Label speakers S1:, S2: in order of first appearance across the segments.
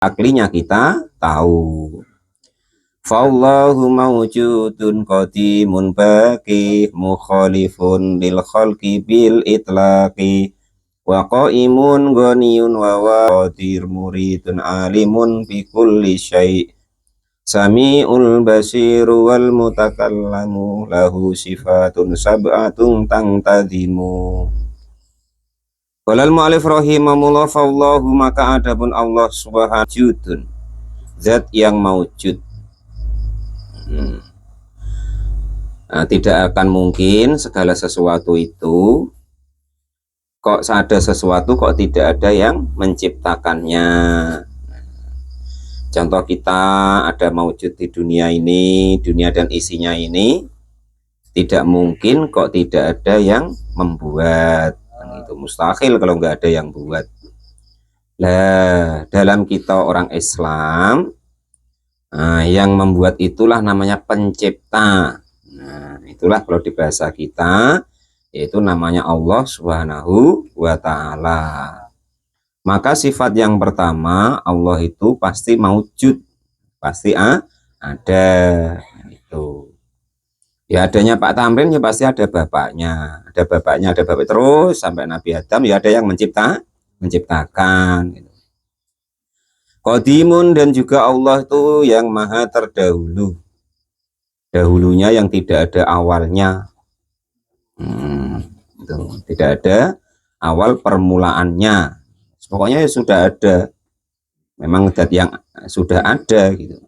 S1: aklinya kita tahu. Fallahu mawjudun qadimun baqi mukhalifun lil khalqi bil itlaqi wa qaimun ghaniyun wa qadir muridun alimun bi kulli syai' sami'ul basiru wal mutakallamu lahu sifatun sab'atun tangtadimu. Walal mu'alif rahimahullah fallahu maka adapun Allah subhanahu zat yang maujud. Nah, tidak akan mungkin segala sesuatu itu kok ada sesuatu kok tidak ada yang menciptakannya. Contoh kita ada maujud di dunia ini, dunia dan isinya ini, tidak mungkin kok tidak ada yang membuat. Itu mustahil kalau nggak ada yang buat. Lah, dalam kita orang Islam, yang membuat itulah namanya pencipta. Nah, itulah kalau di bahasa kita, yaitu namanya Allah Subhanahu wa Ta'ala. Maka sifat yang pertama, Allah itu pasti maujud, pasti ada. Itu. Ya adanya Pak Tamrin ya pasti ada bapaknya, ada bapaknya, ada bapak terus sampai Nabi Adam ya ada yang menciptakan. Gitu. Qadimun dan juga Allah itu yang maha terdahulu, dahulunya yang tidak ada awalnya, itu. Tidak ada awal permulaannya, pokoknya sudah ada, memang zat yang sudah ada gitu.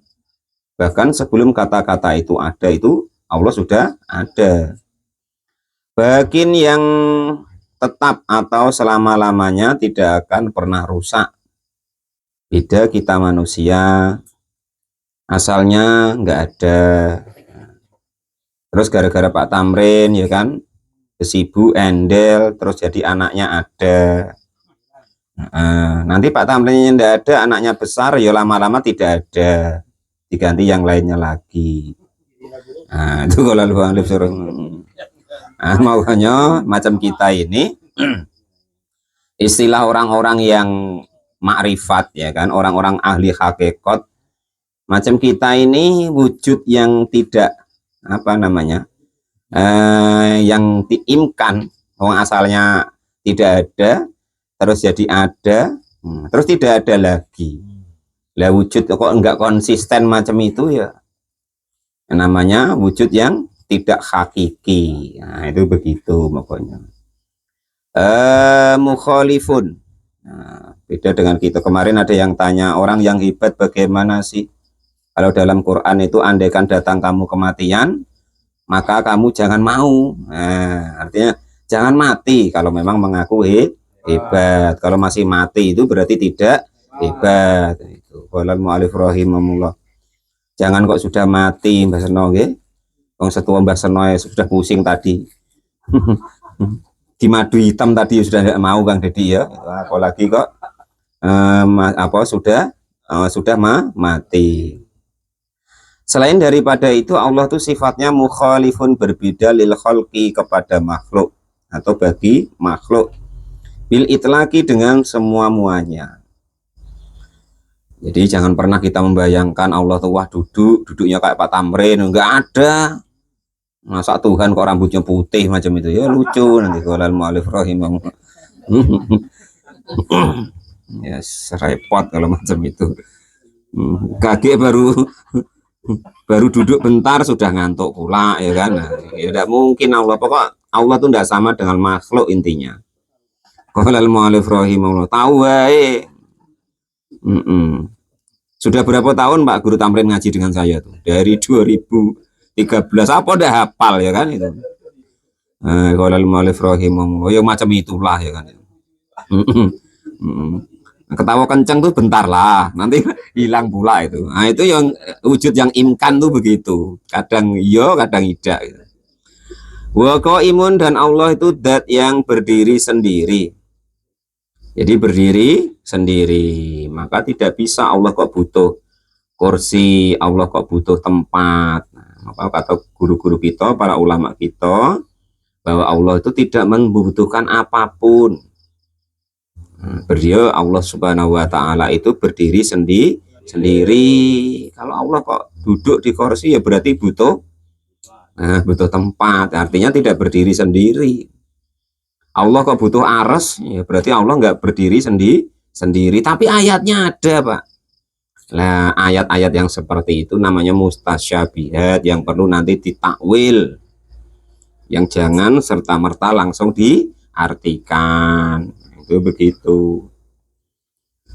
S1: Bahkan sebelum kata-kata itu ada itu Allah sudah ada. Bakin yang tetap atau selama-lamanya tidak akan pernah rusak. Beda kita manusia, asalnya nggak ada. Terus gara-gara Pak Tamrin ya kan, Sibu Endel, terus jadi anaknya ada. Nanti Pak Tamrinnya nggak ada, anaknya besar, ya lama-lama tidak ada, diganti yang lainnya lagi. Nah, itu kalau lu alif suruh. Makanya macam kita ini, istilah orang-orang yang makrifat ya kan, orang-orang ahli hakikat macam kita ini wujud yang tidak apa namanya, yang diimkan, orang asalnya tidak ada terus jadi ada, terus tidak ada lagi. Lah wujud kok enggak konsisten macam itu ya namanya wujud yang tidak hakiki. Nah, itu begitu pokoknya. Mukhalifun. Nah, beda dengan kita. Kemarin ada yang tanya, orang yang hebat bagaimana sih? Kalau dalam Quran itu andaikan datang kamu kematian, maka kamu jangan mau. Nah, artinya jangan mati kalau memang mengaku hebat. Kalau masih mati itu berarti tidak hebat. Itu. Walal mu'alif rahimahullah. Jangan kok sudah mati Mbah Seno nggih. Wong setua Mbah Seno sudah pusing tadi. Di madu hitam tadi sudah tidak mau Kang Dedi ya. Apalagi kok sudah mati. Selain daripada itu Allah tuh sifatnya mukhalifun, berbeda lil khalqi kepada makhluk atau bagi makhluk, bil itlaqi dengan semua muanya. Jadi jangan pernah kita membayangkan Allah tuh wah duduknya kayak Pak Tamrin, enggak ada. Masa Tuhan kok rambutnya putih macam itu ya, lucu nanti kalau mu'alif rahimahullah. Ya repot kalau macam itu. Kaget baru duduk bentar sudah ngantuk pula ya kan. Nah, ya tidak mungkin Allah, pokok Allah tuh tidak sama dengan makhluk intinya. Kalau mu'alif rahimahullah tahu wae. Sudah berapa tahun Pak Guru Tamrin ngaji dengan saya tuh? Dari 2013 apa udah hafal ya kan itu. Kalau mu'alif rahimahullah ya macam itulah ya kan. Ketawa kenceng tuh bentar lah, nanti hilang pula itu. Nah itu yang wujud yang imkan tuh begitu. Kadang iya, kadang tidak. Gitu. Wa qaimun dan Allah itu zat yang berdiri sendiri. Jadi berdiri sendiri, maka tidak bisa Allah kok butuh kursi, Allah kok butuh tempat. Nah, maka kata guru-guru kita, para ulama kita, bahwa Allah itu tidak membutuhkan apapun. Beliau Allah Subhanahu wa taala itu berdiri sendiri. Kalau Allah kok duduk di kursi ya berarti butuh tempat, artinya tidak berdiri sendiri. Allah kok butuh aras, ya berarti Allah nggak berdiri sendiri. Tapi ayatnya ada, Pak. Nah, ayat-ayat yang seperti itu namanya mustasyabihat, yang perlu nanti ditakwil, yang jangan serta-merta langsung diartikan. Itu begitu.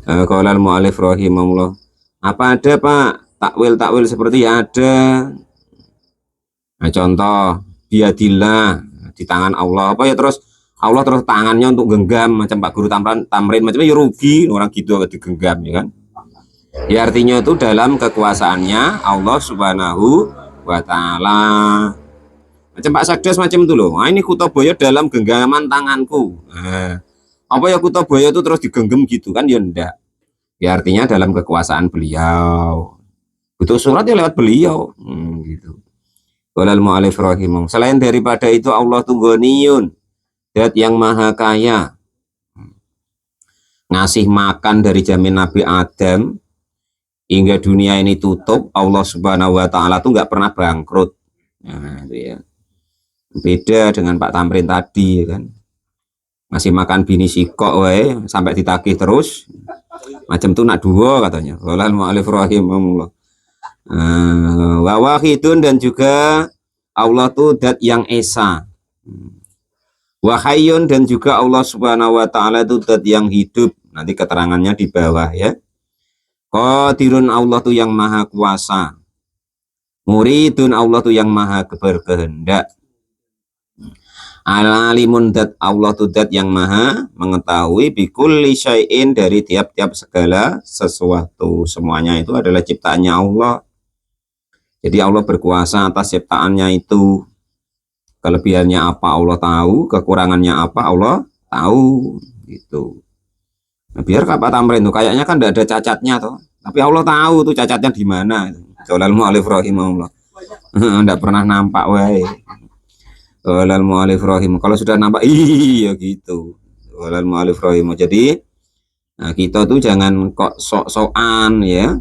S1: Qala al-mu'allif rahimahullah. Apa ada, Pak? Takwil seperti ada. Nah, contoh biadillah, di tangan Allah. Apa ya, terus Allah terus tangannya untuk genggam macam Pak Guru Tamrin macamnya ya rugi orang gitu digenggam ya kan. Ya artinya itu dalam kekuasaannya Allah Subhanahu wa taala. Macam Pak Sakdes macam itu loh. Nah, ini Kutobaya dalam genggaman tanganku. Nah, apa ya Kutobaya itu terus digenggam gitu kan ya enggak. Ya artinya dalam kekuasaan beliau. Butuh surat ya lewat beliau. Gitu. Walal mu'alif rahimah. Selain daripada itu Allah tuh ghaniyun, zat yang maha kaya, ngasih makan dari zaman Nabi Adam hingga dunia ini tutup. Allah Subhanahu wa taala tuh nggak pernah bangkrut. Nah, itu ya. Beda dengan Pak Tamrin tadi kan. Ngasih makan bini sikok wae sampai ditagih terus. Macam tuh nak dua katanya. Walal mu'alif rahimahullah. Wa wahidun, dan juga Allah tuh zat yang esa. Wahayyun, dan juga Allah Subhanahu wa taala itu zat yang hidup. Nanti keterangannya di bawah ya. Qadirun, Allah tuh yang maha kuasa. Muridun, Allah tuh yang maha berkehendak. Alimun, zat Allah tuh zat yang maha mengetahui bikulli syai'in, dari tiap-tiap segala sesuatu. Semuanya itu adalah ciptaannya Allah. Jadi Allah berkuasa atas ciptaannya itu. Kelebihannya apa Allah tahu, kekurangannya apa Allah tahu, gitu. Nah, biar Pak Tamrin tuh kayaknya kan tidak ada cacatnya toh, tapi Allah tahu tuh cacatnya di mana. Qala al-mu'allif rahimahullah. Tidak pernah nampak wae. Qala al-mu'allif rahimah. Kalau sudah nampak iya gitu. Qala al-mu'allif rahimah. Jadi nah, kita tuh jangan kok sok-sokan ya.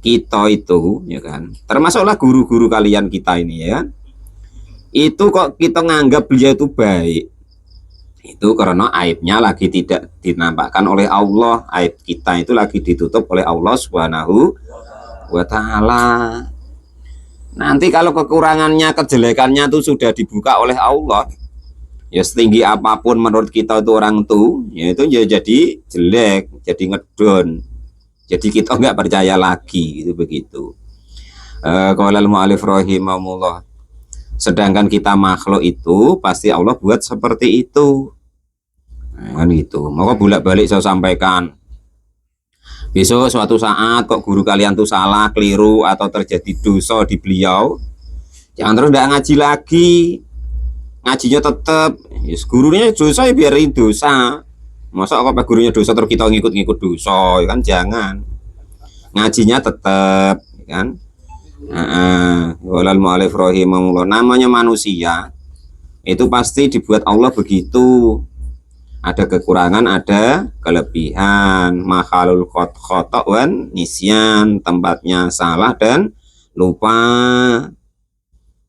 S1: Kita itu ya kan, termasuklah guru-guru kalian kita ini ya, itu kok kita nganggap beliau itu baik, itu karena aibnya lagi tidak dinampakkan oleh Allah. Aib kita itu lagi ditutup oleh Allah Subhanahu wa taala. Nanti kalau kekurangannya, kejelekannya itu sudah dibuka oleh Allah, ya setinggi apapun menurut kita itu orang tuh ya itu ya jadi jelek, jadi ngedon, jadi kita nggak percaya lagi, itu begitu. Qala al-mu'allif rahimahullah. Sedangkan kita makhluk itu pasti Allah buat seperti itu. Nah, kan gitu. Maka bolak-balik saya sampaikan. Besok suatu saat kok guru kalian tuh salah, keliru, atau terjadi dosa di beliau, jangan terus nggak ngaji lagi. Ngajinya tetap. Yes, gurunya dosa ya biarin dosa. Masa kok gurunya dosa terus kita ngikut-ngikut dosa, ya kan jangan. Ngajinya tetap, ya kan. Walal mu'alif rahimahullah. Namanya manusia itu pasti dibuat Allah begitu. Ada kekurangan, ada kelebihan. Makhalul khata' wan nisyan, tempatnya salah dan lupa.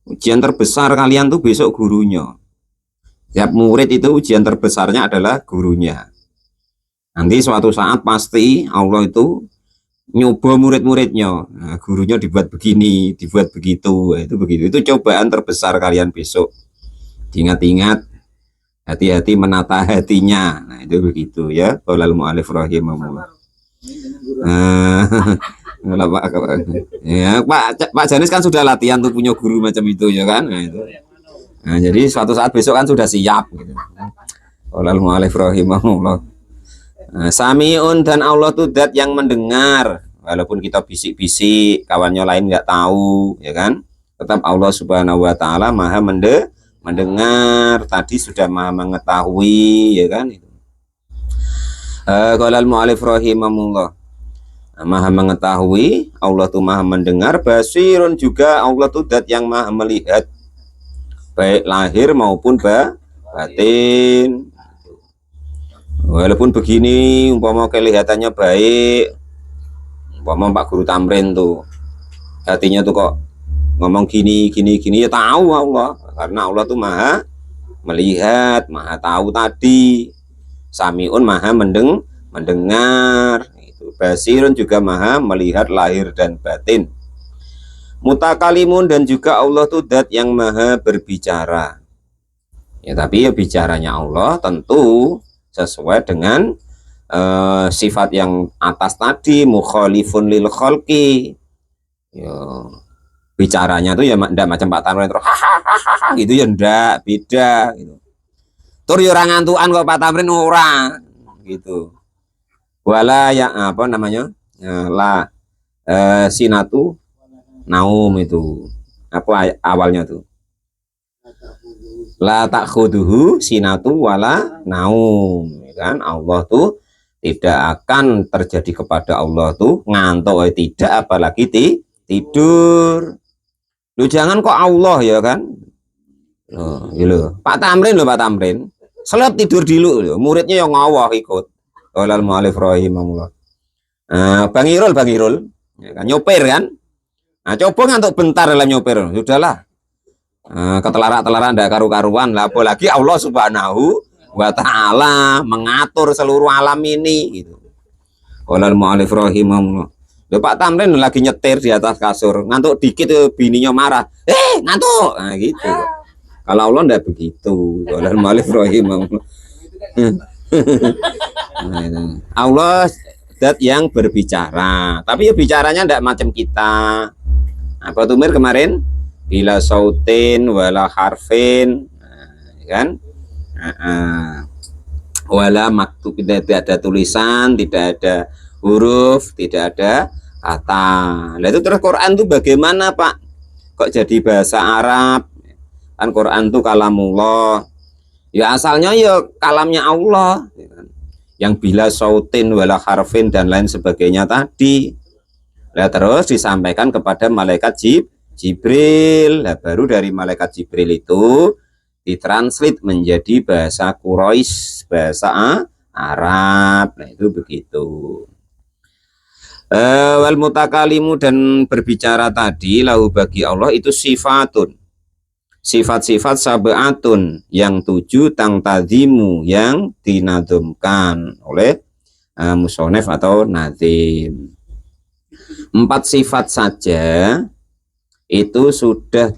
S1: Ujian terbesar kalian tuh besok gurunya. Tiap murid itu ujian terbesarnya adalah gurunya. Nanti suatu saat pasti Allah itu nyoba murid-muridnya. Nah, gurunya dibuat begini, dibuat begitu, itu begitu. Itu cobaan terbesar kalian besok. Ingat-ingat, hati-hati menata hatinya. Nah, itu begitu ya. Qala al-mu'allif rahimahullah. Ya, Pak Janis kan sudah latihan tuh punya guru macam itu ya kan. Nah, itu. Nah, jadi suatu saat besok kan sudah siap gitu. Qala al-mu'allif rahimahullah. Sami'un, dan Allah tuh zat yang mendengar, walaupun kita bisik-bisik, kawannya lain nggak tahu, ya kan? Tetap Allah Subhanahu wa taala maha mendengar, tadi sudah maha mengetahui, ya kan? Qala al-mu'allif rahimahullah. Maha mengetahui, Allah tuh maha mendengar. Basirun, juga Allah tuh zat yang maha melihat, baik lahir maupun batin. Walaupun begini, umpama kelihatannya baik, umpama Pak Guru Tamrin tuh hatinya tuh kok ngomong gini gini gini, ya tahu Allah, karena Allah tuh maha melihat, maha tahu tadi. Samiun maha mendengar, itu basirun juga maha melihat lahir dan batin. Mutakalimun, dan juga Allah tuh dat yang maha berbicara. Ya tapi ya bicaranya Allah tentu sesuai dengan sifat yang atas tadi, mukhalifun lil khalqi. Ya, bicaranya tuh ya ndak macam Pak Tamrin terus hahaha gitu, ya ndak, beda gitu. Tur yo ora ngantukan kok Pak Tamrin ora gitu. Wala ya apa namanya? La sinatu naum itu. Apa awalnya tuh? La takhuduhu sinatu wala naum, kan? Allah tuh tidak akan terjadi kepada Allah tuh ngantuk, tidak, apalagi tidur. Lu jangan kok Allah, ya kan? Loh, gitu. Pak Tamrin loh, Pak Tamrin seleb tidur dulu loh. Muridnya yang ngawah ikut. Qolal mu'alif rahimahullah. Bang Irul ya kan, nyopir kan. Nah, coba ngantuk bentar dalam nyopir, sudahlah. Ketelarak-telarak ndak karu-karuan lah, apalagi Allah Subhanahu wa ta'ala mengatur seluruh alam ini gitu. Qolal mu'alif rahimahullah. Loh, Pak Tamrin lagi nyetir di atas kasur, ngantuk dikit tuh bininya marah. Ngantuk. Nah, gitu. Kalau Allah ndak begitu. Qolal mu'alif rahimahullah. Allah dat yang berbicara, tapi ya bicaranya ndak macam kita. Apa tuh Mir kemarin? Bila sautin wala harfin, kan? Wala maktub, tidak ada tulisan, tidak ada huruf, tidak ada kata. Nah itu terus Quran tuh bagaimana Pak? Kok jadi bahasa Arab? Kan Quran tuh kalamullah. Ya asalnya ya kalamnya Allah. Yang bila sautin wala harfin dan lain sebagainya tadi. Nah terus disampaikan kepada malaikat Jibril. Nah baru dari malaikat Jibril itu ditranslate menjadi bahasa Quraisy, bahasa Arab. Nah itu begitu. Wal mutakalimu, dan berbicara tadi lahu bagi Allah itu sifatun, sifat-sifat sab'atun yang 7, tang tazimu yang dinadumkan oleh musonef atau nazim. 4 sifat saja itu sudah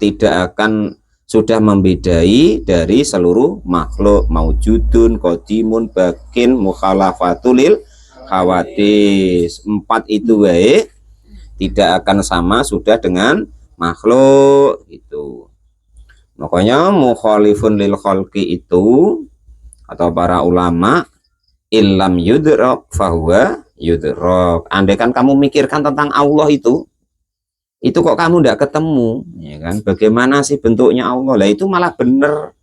S1: membedai dari seluruh makhluk, maujudun, qadimun, bakin, mukhalafatulil khawatis. 4 itu baik tidak akan sama sudah dengan makhluk itu. Makanya mukhalifun lil khalqi itu atau para ulama illam yudrak fahuwa yudrak. Andai kan kamu mikirkan tentang Allah itu kok kamu tidak ketemu, ya kan? Bagaimana sih bentuknya Allah? Lah itu malah bener.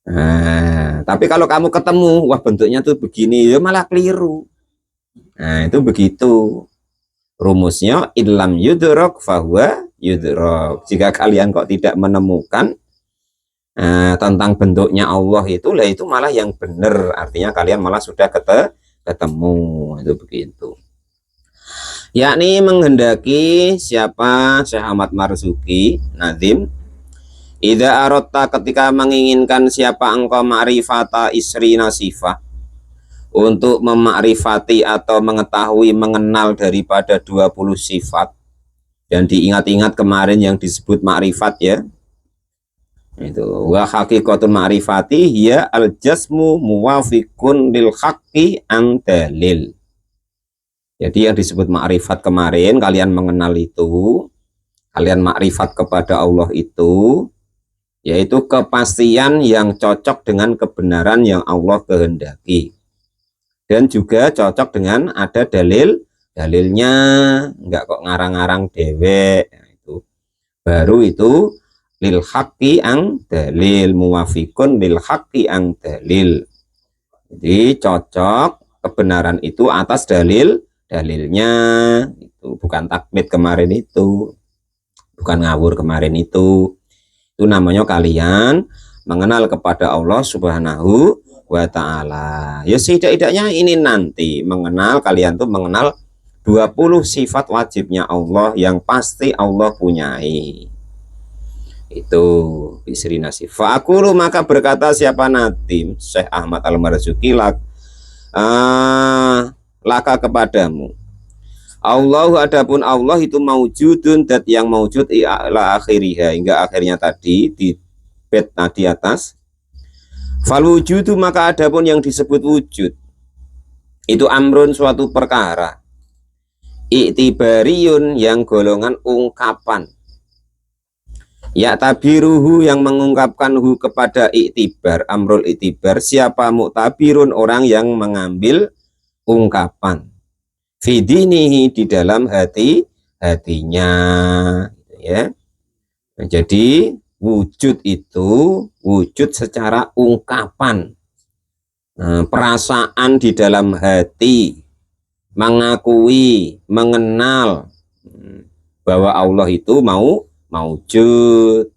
S1: Nah, tapi kalau kamu ketemu, wah bentuknya tuh begini, ya malah keliru. Nah, itu begitu. Rumusnya illam yudrak fahuwa yudrak. Jika kalian kok tidak menemukan tentang bentuknya Allah itu, lah itu malah yang benar. Artinya kalian malah sudah ketemu. Itu begitu. Yakni menghendaki siapa? Syekh Ahmad Marzuki nazim. Idza aradta, ketika menginginkan siapa engkau ma'rifata isri nasifah, untuk memakrifati atau mengetahui, mengenal daripada 20 sifat. Dan diingat-ingat kemarin yang disebut makrifat ya. Itu wa haqiqatun ma'rifati hiya al-jasmu muwafiqun lil haqqi an dalil. Jadi yang disebut makrifat kemarin, kalian mengenal itu, kalian makrifat kepada Allah itu, yaitu kepastian yang cocok dengan kebenaran yang Allah kehendaki. Dan juga cocok dengan ada dalilnya, enggak kok ngarang-ngarang dewek. Nah, itu baru itu lil haqqi ang dalil, muwafiqun lil haqqi ang dalil. Jadi cocok kebenaran itu atas dalilnya. Itu bukan taklid kemarin itu, bukan ngawur kemarin itu namanya kalian mengenal kepada Allah Subhanahu wa ta'ala. Ya setidak-tidaknya ini nanti mengenal, kalian tuh mengenal 20 sifat wajibnya Allah yang pasti Allah punyai. Itu Bisri Nasif. Fa'akulu, maka berkata siapa Nadim Syekh Ahmad Al-Marzuki, laka kepadamu, Allahu, adapun Allah itu maujudun, dat yang maujud ila akhiriha, hingga akhirnya tadi di bait di atas. Fal wujudu, maka adapun yang disebut wujud itu amrun, suatu perkara, i'tibariyun, yang golongan ungkapan, ya tabiruhu, yang mengungkapkan hu kepada iktibar, amrul iktibar, siapa muktabirun, orang yang mengambil ungkapan, fidinihi, di dalam hatinya, ya. Jadi wujud itu wujud secara ungkapan, perasaan di dalam hati, mengakui, mengenal bahwa Allah itu maujud.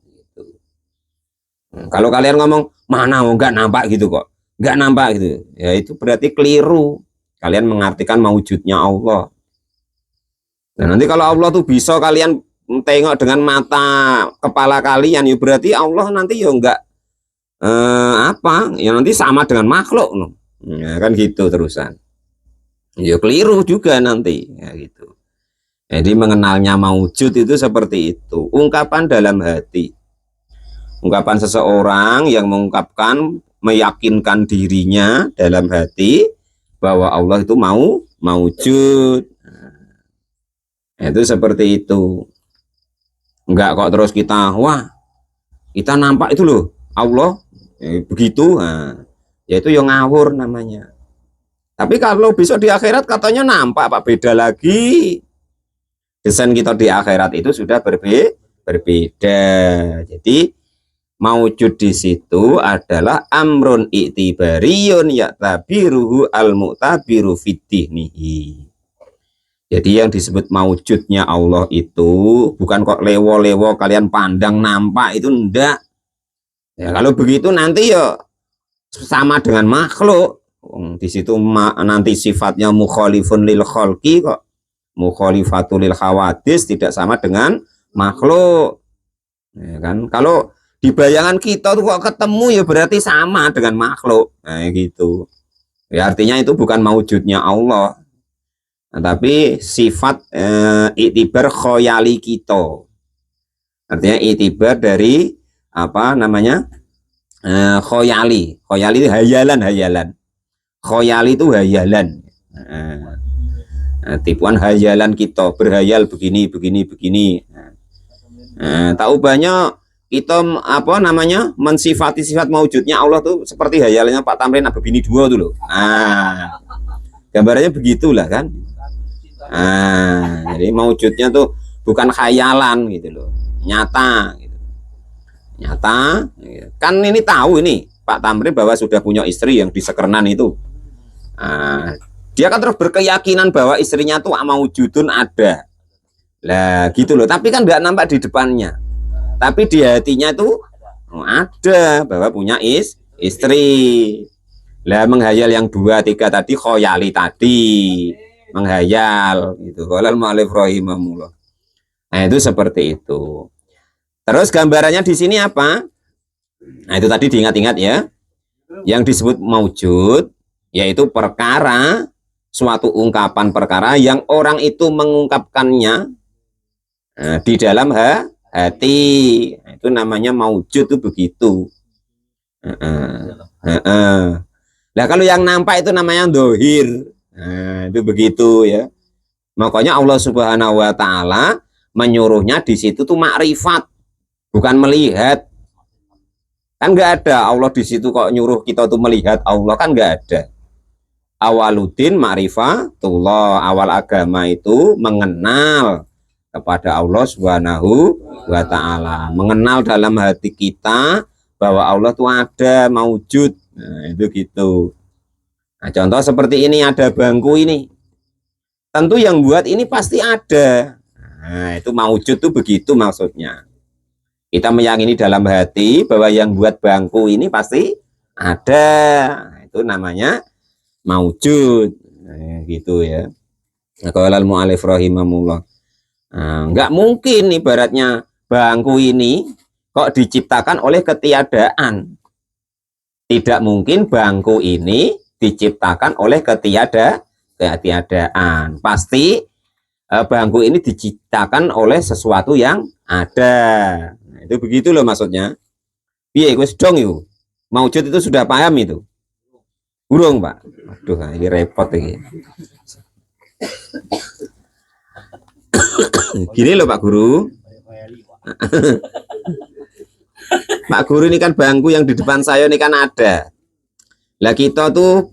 S1: Kalau kalian ngomong mana nggak nampak gitu kok, nggak nampak gitu, ya itu berarti keliru. Kalian mengartikan maujudnya Allah. Nah, nanti kalau Allah tuh bisa kalian tengok dengan mata kepala kalian, ya berarti Allah nanti ya enggak ya nanti sama dengan makhluk, ya kan gitu terusan. Ya keliru juga nanti, ya gitu. Jadi mengenalnya maujud itu seperti itu, ungkapan dalam hati, ungkapan seseorang yang mengungkapkan, meyakinkan dirinya dalam hati bahwa Allah itu maujud. Nah, itu seperti itu. Enggak kok terus kita, wah kita nampak itu loh Allah, begitu, nah, yaitu yang ngawur namanya. Tapi kalau besok di akhirat katanya nampak, Pak, beda lagi. Desain kita di akhirat itu sudah berbeda. Jadi maujud di situ adalah amrun i'tibariyun ya'tabiruhu al-mu'tabiru fiddihnihi. Jadi yang disebut maujudnya Allah itu bukan kok lewo-lewo kalian pandang nampak, itu enggak. Ya, kalau begitu nanti ya sama dengan makhluk. Di situ nanti sifatnya mukhalifun lil khalqi kok. Mukhalifatul lil hawadis, tidak sama dengan makhluk. Ya kan? Kalau di bayangan kita tuh kok ketemu ya berarti sama dengan makhluk. Nah, gitu. Ya artinya itu bukan maujudnya Allah. Nah, tapi sifat iktibar khoyali kita, artinya iktibar dari apa namanya, khoyali itu hayalan, khoyali itu hayalan, tipuan hayalan kita, berhayal begini. Tahu banyak kita apa namanya mensifati sifat maujudnya Allah tuh seperti hayalannya Pak Tamrin Abu Bini 2 tuh loh. Gambarannya begitulah kan. Jadi maujudnya tuh bukan khayalan gitu loh, nyata gitu. Nyata kan, ini tahu ini Pak Tamrin bahwa sudah punya istri yang di Sekernan itu. Dia kan terus berkeyakinan bahwa istrinya tuh maujudun ada lah gitu loh, tapi kan nggak nampak di depannya, tapi di hatinya tuh ada bahwa punya istri lah. Menghayal yang 2, 3 tadi khoyali tadi, menghayal gitu. Walal mu'allif rahimahullah. Nah, itu seperti itu. Terus gambarannya di sini apa? Nah, itu tadi diingat-ingat ya. Yang disebut maujud yaitu perkara, suatu ungkapan perkara yang orang itu mengungkapkannya di dalam hati. Nah, itu namanya maujud, itu begitu. Nah, kalau yang nampak itu namanya dohir. Nah, itu begitu ya. Makanya Allah Subhanahu wa taala menyuruhnya di situ tuh makrifat, bukan melihat. Kan nggak ada Allah di situ kok nyuruh kita tuh melihat Allah, kan nggak ada. Awaludin ma'rifatullah, awal agama itu mengenal kepada Allah Subhanahu wa taala, mengenal dalam hati kita bahwa Allah tuh ada, maujud. Nah, itu gitu. Nah, contoh seperti ini, ada bangku ini, tentu yang buat ini pasti ada. Nah, itu maujud tuh begitu maksudnya. Kita meyakini dalam hati bahwa yang buat bangku ini pasti ada. Nah, itu namanya maujud. Nah, gitu ya. Nah, kalau al-mu'alif rahimahullah, nggak mungkin ibaratnya bangku ini kok diciptakan oleh ketiadaan. Tidak mungkin bangku ini diciptakan oleh ketiadaan. Pasti bangku ini diciptakan oleh sesuatu yang ada. Nah, itu begitu loh maksudnya. Iya, wis dong yuk. Maujud itu sudah paham itu? Burung, Pak. Aduh, ini repot ini. Gini loh Pak Guru. Pak Guru, ini kan bangku yang di depan saya ini kan ada. Lah kita tuh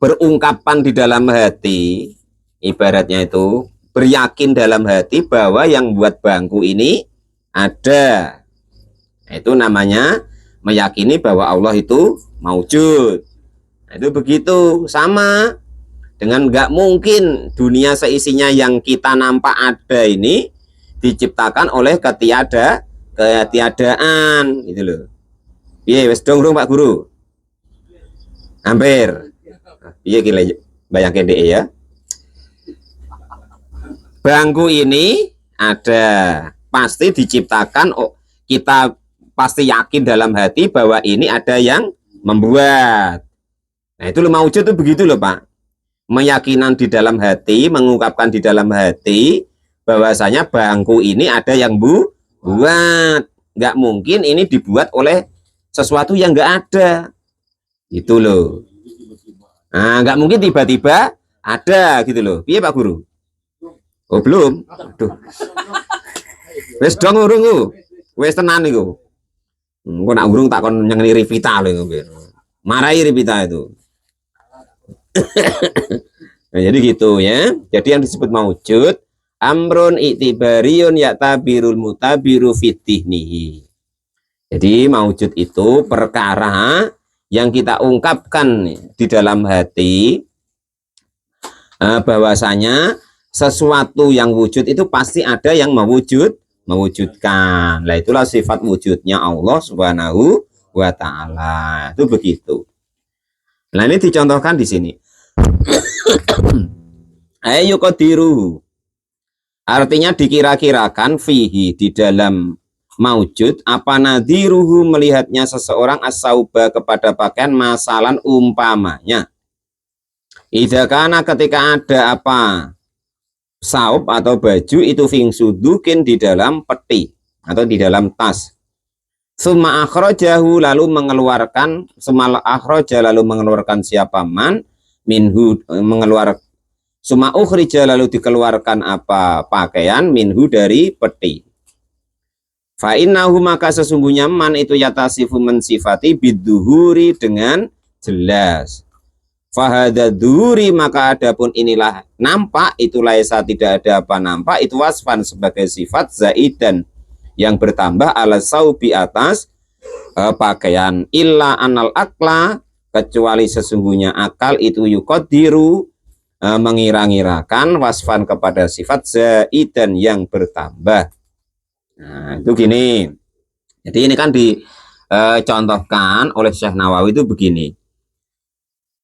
S1: berungkapan di dalam hati, ibaratnya itu beryakin dalam hati bahwa yang buat bangku ini ada. Itu namanya meyakini bahwa Allah itu maujud. Nah, itu begitu, sama dengan nggak mungkin dunia seisinya yang kita nampak ada ini diciptakan oleh ketiadaan gitu loh. Iya, wes dong Pak Guru. Hampir. Iya, gila bayangin deh ya. Bangku ini ada, pasti diciptakan, kita pasti yakin dalam hati bahwa ini ada yang membuat. Nah, itu loh maujud itu begitu loh Pak. Meyakinan di dalam hati, mengungkapkan di dalam hati bahwasanya bangku ini ada yang buat. Nggak mungkin ini dibuat oleh sesuatu yang nggak ada. Itu loh. Nah, nggak mungkin tiba-tiba ada gitu loh. Iya Pak Guru? Oh belum? Aduh. Wes dong urung. Wes tenan iku. Engko nak urung tak kon nyengeni Rivita lho. Marahi Rivita itu. Nah, jadi gitu ya. Jadi yang disebut maujud amrun i'tibariyun ya'tabirul mutabiru fitihnihi. Jadi maujud itu perkara yang kita ungkapkan di dalam hati bahwasanya sesuatu yang wujud itu pasti ada yang mewujudkan. Nah, itulah sifat wujudnya Allah Subhanahu wa taala. Itu begitu. Nah, ini dicontohkan di sini. Ayo qadiru. Artinya dikira-kirakan fihi di dalam maujud apa nadhiruhu melihatnya seseorang as-sauba kepada pakaian masalan umpamanya. Idza kana ketika ada apa? Saub atau baju itu fingsudukin di dalam peti atau di dalam tas. Summa akhrajahu lalu mengeluarkan siapa man minhu summa ukhrija lalu dikeluarkan apa pakaian minhu dari peti. Fa innahu maka sesungguhnya man itu yatasifu mensifati biduhuri dengan jelas. Fahadaduri maka adapun inilah nampak itu laisa tidak ada apa nampak itu wasfan sebagai sifat zaidan yang bertambah ala saubi atas pakaian illa anal akla kecuali sesungguhnya akal itu yuqaddiru mengira-ngirakan wasfan kepada sifat zaidan yang bertambah. Nah, itu gini. Jadi ini kan dicontohkan oleh Syekh Nawawi itu begini.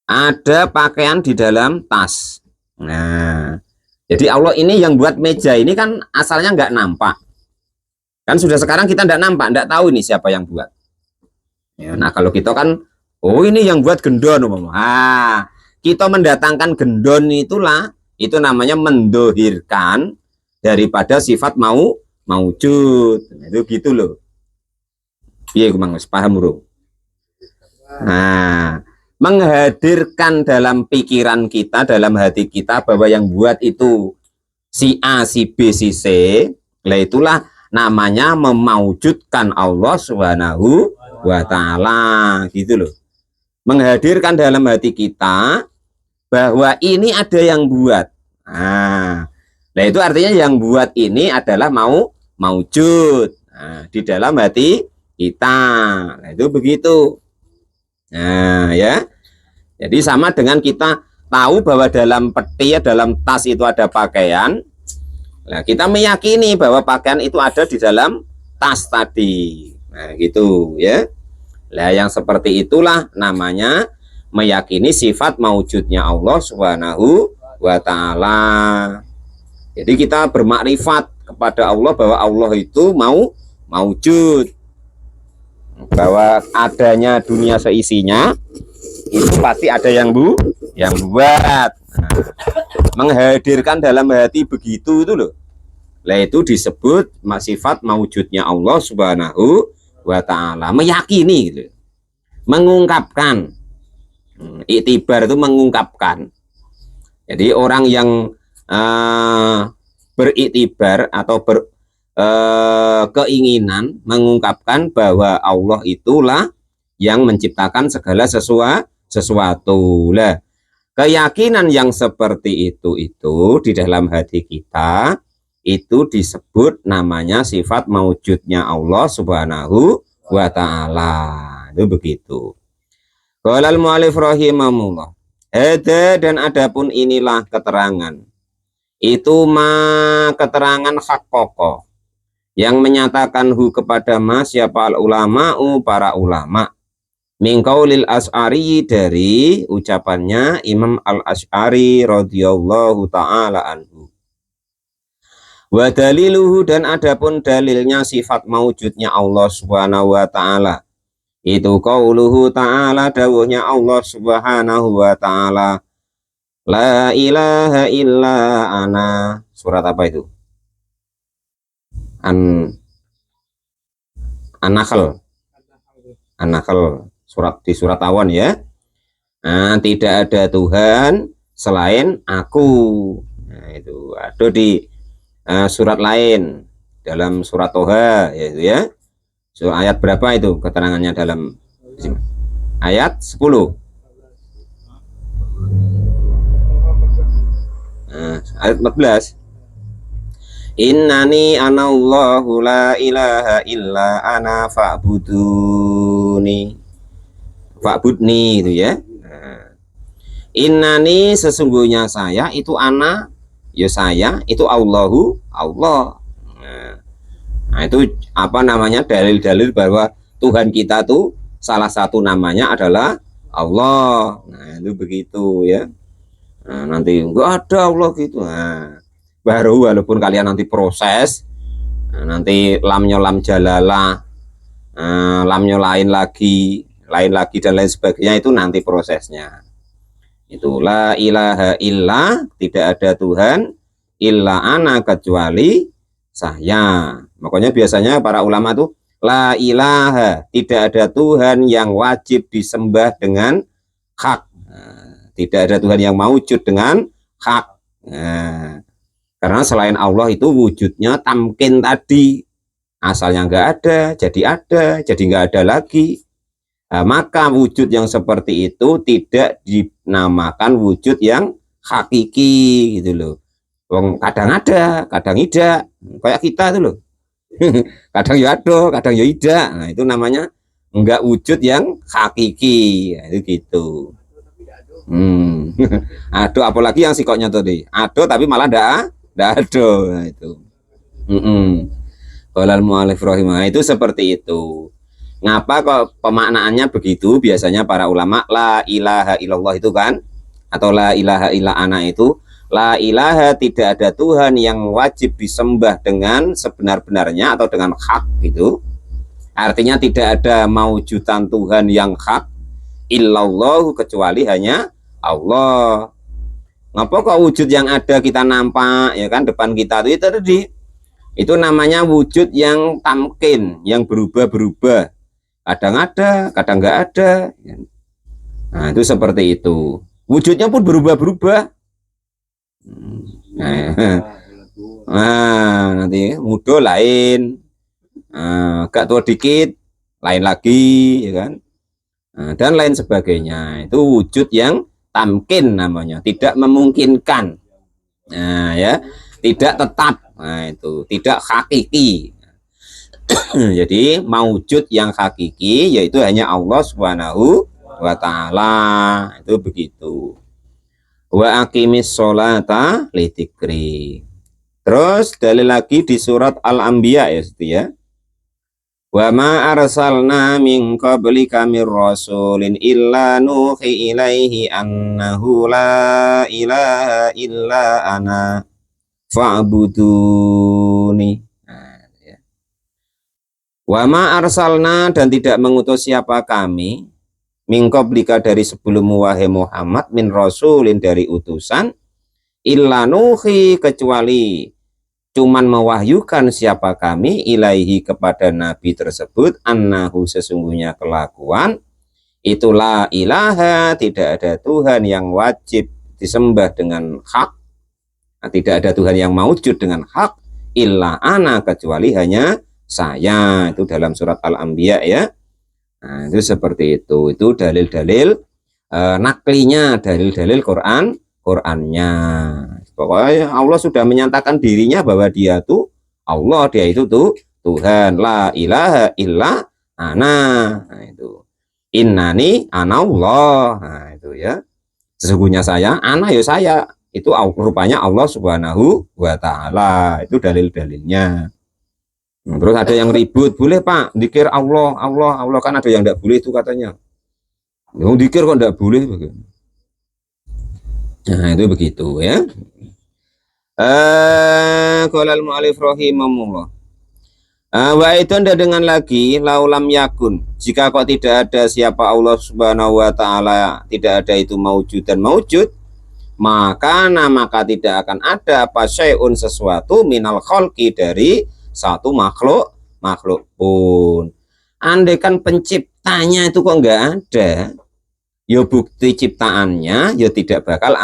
S1: Ada pakaian di dalam tas. Nah, jadi Allah ini yang buat meja ini kan asalnya nggak nampak. Kan sudah sekarang kita nggak nampak, nggak tahu ini siapa yang buat. Ya, nah kalau kita kan, oh ini yang buat gendon. Kita mendatangkan gendon itulah, itu namanya mendohirkan daripada sifat maujud. Nah, itu gitu loh. Iya, Mang, paham bro. Nah, menghadirkan dalam pikiran kita, dalam hati kita bahwa yang buat itu si A, si B, si C, lah itulah namanya memaujudkan Allah Subhanahu wa taala gitu loh. Menghadirkan dalam hati kita bahwa ini ada yang buat. Nah, itu artinya yang buat ini adalah maujud. Nah, di dalam hati kita. Nah, itu begitu. Nah, ya. Jadi sama dengan kita tahu bahwa dalam peti, dalam tas itu ada pakaian. Nah, kita meyakini bahwa pakaian itu ada di dalam tas tadi. Nah, gitu ya. Nah, yang seperti itulah namanya meyakini sifat maujudnya Allah Subhanahu wa Ta'ala. Jadi kita bermakrifat kepada Allah bahwa Allah itu maujud, bahwa adanya dunia seisinya itu pasti ada yang buat. Menghadirkan dalam hati begitu itu loh. Lah itu disebut sifat maujudnya Allah Subhanahu wa Ta'ala. Meyakini gitu. Mengungkapkan. Iktibar itu mengungkapkan. Jadi orang yang beriktibar atau keinginan mengungkapkan bahwa Allah itulah yang menciptakan segala sesuatu. Lah, keyakinan yang seperti itu di dalam hati kita itu disebut namanya sifat maujudnya Allah Subhanahu wa Ta'ala. Itu begitu. Qala al-mu'allif rahimahullah. Ada dan adapun inilah keterangan. Itu keterangan hak pokok yang menyatakan kepada siapa al-ulama'u para ulama. Min qaulil Asy'ari dari ucapannya Imam Al-Asy'ari radhiyallahu taala anhu. Wa daliluhu dan adapun dalilnya sifat maujudnya Allah Subhanahu wa Ta'ala. Itu qauluhu ta'ala, dawuhnya Allah Subhanahu wa Ta'ala. La ilaha illa ana. Surat apa itu? An-Nahl. An-Nahl. Di surat Awan ya. Nah, tidak ada Tuhan selain aku. Nah, itu ada di surat lain dalam surat Toha yaitu ya. Surah ayat berapa itu keterangannya dalam ayat 10. Nah, ayat 14. Innani anallahu la ilaha illa ana fa'buduni. Fa'budni itu ya. Nah, innani sesungguhnya saya itu ana, ya saya itu Allahu Allah. Nah, itu apa namanya dalil-dalil bahwa Tuhan kita tuh salah satu namanya adalah Allah. Nah, itu begitu ya. Nah, nanti enggak ada Allah gitu. Nah, baru walaupun kalian nanti proses, nanti lamnya lam jalalah, lamnya lain lagi dan lain sebagainya, itu nanti prosesnya. Itulah ilaha illa, tidak ada Tuhan illa ana, kecuali saya. Makanya biasanya para ulama tuh la ilaha, tidak ada Tuhan yang wajib disembah dengan hak. Nah, tidak ada Tuhan yang maujud dengan hak. Nah, karena selain Allah itu wujudnya tamkin tadi, asalnya nggak ada, jadi nggak ada lagi. Nah, maka wujud yang seperti itu tidak dinamakan wujud yang hakiki gitu loh. Kadang ada, kadang tidak, kayak kita itu loh. Kadang ya ada, kadang ya tidak. Nah, itu namanya enggak wujud yang hakiki. Nah, itu gitu. Ado apalagi yang sikoknya tadi. Ado tapi malah ndak ado. Nah, itu. Qala al-mu'allif rahimah, itu seperti itu. Ngapa kok pemaknaannya begitu? Biasanya para ulama la ilaha illallah itu kan, atau la ilaha illa ana itu, la ilaha, tidak ada Tuhan yang wajib disembah dengan sebenar-benarnya atau dengan hak gitu. Artinya tidak ada maujudan Tuhan yang hak illallah, kecuali hanya Allah. Ngapa kok wujud yang ada kita nampak ya kan depan kita itu tadi, itu namanya wujud yang tamkin, yang berubah-berubah. Kadang ada, kadang nggak ada. Nah, itu seperti itu. Wujudnya pun berubah-berubah. Nah, nanti muda lain, agak tua dikit lain lagi, ya kan? Nah, dan lain sebagainya. Itu wujud yang tamkin namanya, tidak memungkinkan. Nah, ya, tidak tetap. Nah, itu tidak hakiki. Jadi maujud yang hakiki yaitu hanya Allah Subhanahu wa Ta'ala. Itu begitu. Wa aqimis sholata lidzikri. Terus dalil lagi di surat Al-Anbiya ya, itu ya. Wa ma arsalna min qablika mir rasulin illa nuhi ilaihi annahu la ilaha illa ana fa'buduni. Nah, ya. Wa ma arsalna, dan tidak mengutus siapa kami min qablika dari sebelummu wahai Muhammad, min rasulin dari utusan, illa nuhi kecuali cuman mewahyukan siapa kami ilaihi kepada nabi tersebut, annahu sesungguhnya kelakuan itulah ilaha, tidak ada Tuhan yang wajib disembah dengan hak, tidak ada Tuhan yang maujud dengan hak, illa ana kecuali hanya saya. Itu dalam surat Al-Anbiya ya. Nah, itu seperti itu dalil-dalil naklinya, dalil-dalil Qur'annya. Pokoknya Allah sudah menyatakan dirinya bahwa dia tuh Allah, dia itu tuh Tuhan, la ilaha illa ana. Nah, itu innani ana Allah. Nah, itu ya, sesungguhnya saya, ana ya saya, itu rupanya Allah Subhanahu wa Ta'ala. Itu dalil-dalilnya. Terus ada yang ribut, boleh Pak dikir Allah, Allah, Allah, kan ada yang tidak boleh itu katanya. Yang dikir kok tidak boleh. Nah, itu begitu ya. Qala al-mu'allif rahimahullah. Wa itu dengan lagi laulam yakun, jika kok tidak ada siapa Allah Subhanahu wa Ta'ala, tidak ada itu maujud dan maujud, maka tidak akan ada apa syai'un sesuatu minal khalqi dari satu makhluk pun. Andai kan penciptanya itu kok enggak ada, ya bukti ciptaannya ya tidak bakal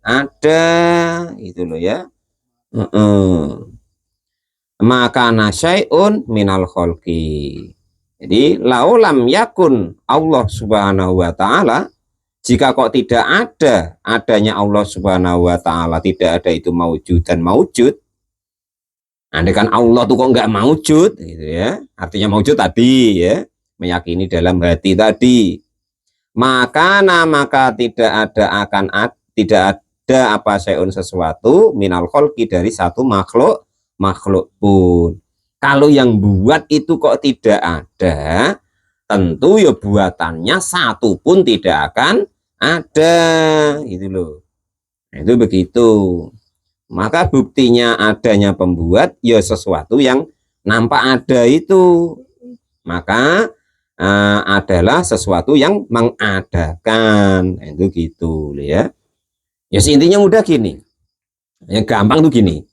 S1: ada, itu loh ya. Maka syai'un minal khalqi. Jadi laulam yakun Allah Subhanahu wa Ta'ala, jika kok tidak ada adanya Allah Subhanahu wa Ta'ala, tidak ada itu maujud dan maujud. Andai kan Allah tuh kok nggak maujud, gitu ya. Artinya maujud tadi ya, meyakini dalam hati tadi. Maka tidak ada apa syai'un sesuatu minal khalqi dari satu makhluk pun. Kalau yang buat itu kok tidak ada, tentu ya buatannya satu pun tidak akan ada, gitu loh. Nah, itu begitu. Maka buktinya adanya pembuat ya sesuatu yang nampak ada itu, maka adalah sesuatu yang mengadakan. Nah, itu gitu ya. Ya intinya mudah gini, yang gampang tuh gini.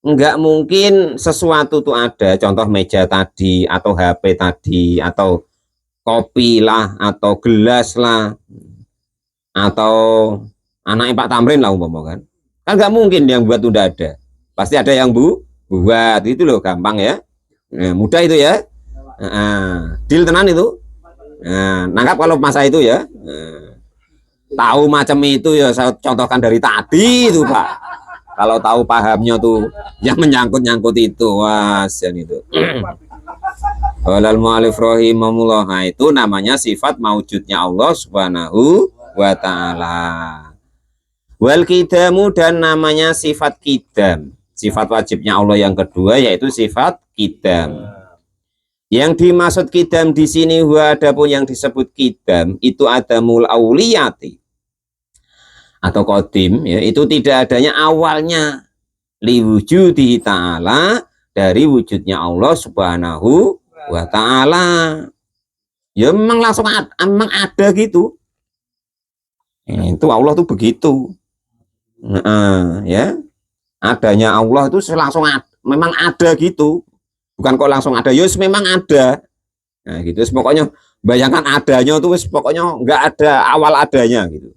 S1: Enggak mungkin sesuatu tuh ada, contoh meja tadi, atau HP tadi, atau kopi lah, atau gelas lah, atau anaknya Pak Tamrin lah umpama kan. Kan enggak mungkin yang buat udah ada. Pasti ada yang buat, itu loh, gampang ya. Nah, mudah itu ya. Deal tenan itu. Nah, nangkap kalau masa itu ya. Tahu macam itu ya, saya contohkan dari tadi itu Pak. Kalau tahu pahamnya tuh yang menyangkut itu, wasian itu. Walal mu'alif rahimahullah. Nah, itu namanya sifat maujudnya Allah Subhanahu wa Ta'ala. Wal kidamu, dan namanya sifat kidam. Sifat wajibnya Allah yang kedua yaitu sifat kidam. Yang dimaksud kidam di sini, adapun yang disebut kidam itu adamul auliyati atau kodim ya, itu tidak adanya awalnya liwujudi ta'ala, dari wujudnya Allah Subhanahu wa Ta'ala. Ya memang langsung memang ada gitu. Itu Allah tuh begitu. Ya adanya Allah itu langsung memang ada gitu, bukan kok langsung ada, ya memang ada. Nah gitu, pokoknya bayangkan adanya tuh pokoknya nggak ada awal adanya gitu.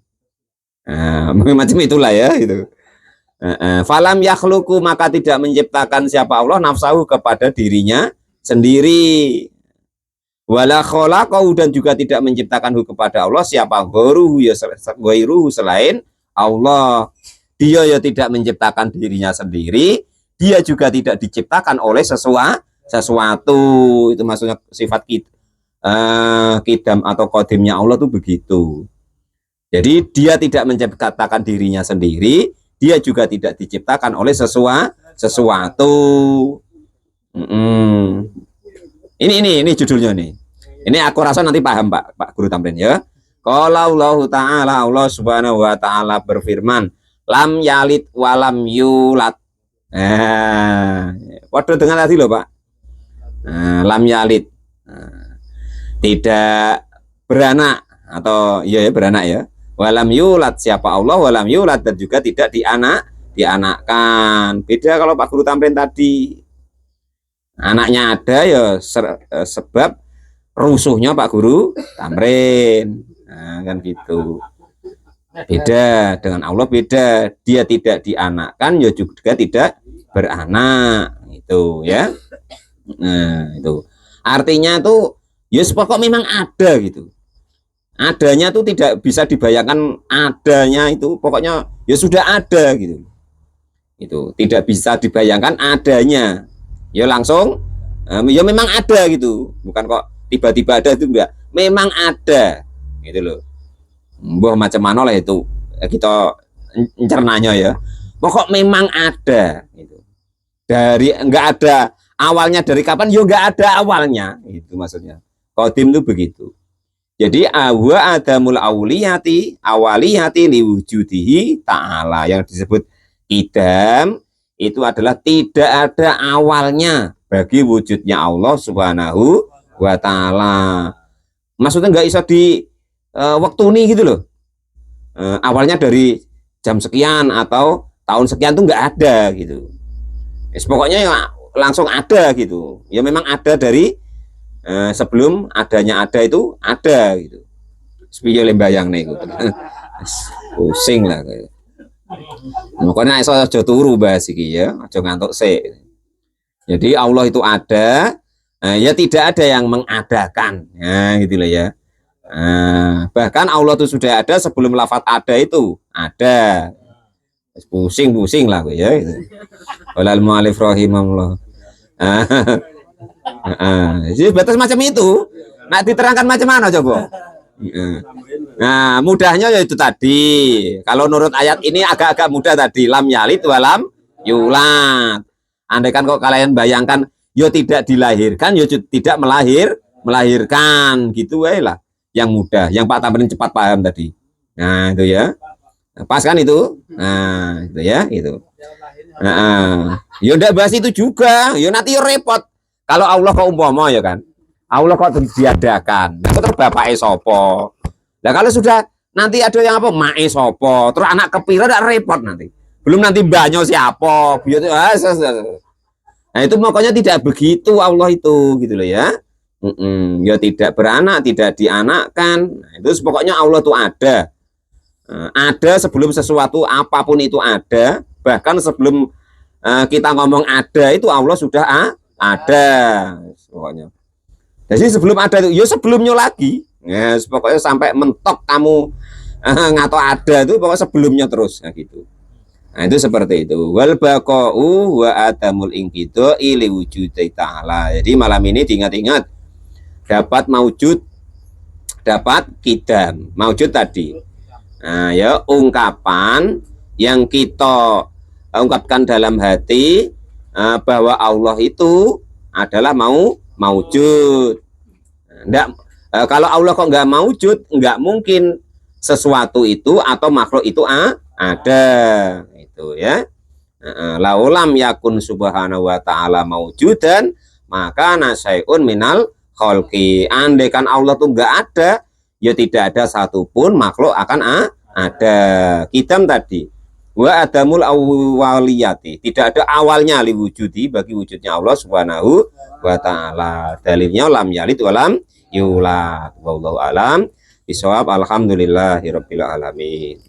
S1: Nah, macam itulah ya itu. Falam yakhluku, maka tidak menciptakan siapa Allah nafsahu kepada dirinya sendiri. Wala khalaqahu, dan juga tidak menciptakan kepada Allah siapa ghairuhu, ya ghairuhu selain Allah. Dia ya tidak menciptakan dirinya sendiri, dia juga tidak diciptakan oleh sesuatu. Itu maksudnya sifat kidam atau kodimnya Allah tuh begitu. Jadi dia tidak menciptakan dirinya sendiri, dia juga tidak diciptakan oleh sesuatu. Ini judulnya nih. Ini aku rasa nanti paham Pak Guru Tamrin ya. Qala Allah Ta'ala, Allah Subhanahu wa taala berfirman, lam yalid walam yulad. Waduh dengan tadi loh Pak. Lam yalid. Tidak beranak atau ya beranak ya. Walam yulad, siapa Allah, walam yulad, dan juga tidak dianakkan. Beda kalau Pak Guru Tamrin tadi. Anaknya ada ya sebab rusuhnya Pak Guru Tamrin. Nah, kan gitu. Beda dengan Allah, beda. Dia tidak dianakkan ya juga tidak beranak. Itu ya. Nah, itu. Artinya tuh ya pokok memang ada gitu. Adanya tuh tidak bisa dibayangkan adanya itu. Pokoknya ya sudah ada gitu. Itu tidak bisa dibayangkan adanya. Ya langsung ya memang ada gitu, bukan kok tiba-tiba ada, itu enggak, memang ada gitu loh. Mbah macam mana lah itu kita encernanya ya, pokok memang ada gitu. Dari enggak ada awalnya, dari kapan ya enggak ada awalnya, itu maksudnya qadim itu begitu. Jadi wa adamul awaliyati liwujudihi ta'ala, yang disebut idam itu adalah tidak ada awalnya bagi wujudnya Allah Subhanahu wa taala. Maksudnya nggak bisa di waktu ini gitu loh. Awalnya dari jam sekian atau tahun sekian tuh nggak ada gitu. Pokoknya ya langsung ada gitu. Ya memang ada dari sebelum adanya ada itu ada gitu. Sepiye lembayang nih gitu. Pusing lah kayak. Makanya iso aja turu bahas iki ya, aja ngantuk sik. Jadi Allah itu ada, ya tidak ada yang mengadakan. Nah, gitu loh ya. Bahkan Allah itu sudah ada sebelum lafaz ada itu ada. Pusing-pusing lah ya gitu. Walal mu'alif rahimahullah. Jadi batas macam itu. Nah, diterangkan macam mana coba? Nah, mudahnya yaitu tadi. Kalau menurut ayat ini agak-agak mudah tadi, lam yalid walam yulad. Andaikan kok kalian bayangkan, yo tidak dilahirkan, yo tidak melahirkan, gitu lah. Yang mudah, yang Pak Tamrin cepat paham tadi. Nah, itu ya. Pas kan itu? Nah, itu ya, itu. Yo ndak bahas itu juga. Yo nanti yo repot. Kalau Allah kok umpama ya kan. Allah kok diadakan. Nah, terus bapak sopo. Nah, kalau sudah nanti ada yang apa mae sopo, terus anak kepira udah repot nanti. Belum nanti banyak siapa. Nah, itu makanya tidak begitu Allah itu gitu loh ya. Ya tidak beranak, tidak dianakkan. Nah, itu pokoknya Allah tuh ada. Ada sebelum sesuatu apapun itu ada. Bahkan sebelum kita ngomong ada itu Allah sudah ada. Pokoknya. Jadi sebelum ada itu, ya sebelumnya lagi. Ya, pokoknya sampai mentok kamu ngato ada itu pokoknya sebelumnya terus nah, gitu. Nah, itu seperti itu. Wal baqa'u wa adamul inqidha'i li wujudi ta'ala. Jadi malam ini diingat-ingat dapat maujud, dapat kidam. Maujud tadi. Nah, ya ungkapan yang kita ungkapkan dalam hati bahwa Allah itu adalah maujud. Nggak, kalau Allah kok nggak maujud, nggak mungkin sesuatu itu atau makhluk itu ada, itu ya. Laulam yakun subhanahu wa ta'ala maujudan, maka nasyai'un minal kholqi. Andaikan Allah tuh nggak ada, ya tidak ada satupun makhluk akan ada. Kidam tadi. Wa adamul awaliyati, tidak ada awalnya li wujudi bagi wujudnya Allah Subhanahu wa taala. Dalilnya lam yalid walam yulad. Wallahu alam bisawab. Alhamdulillahirabbil alamin.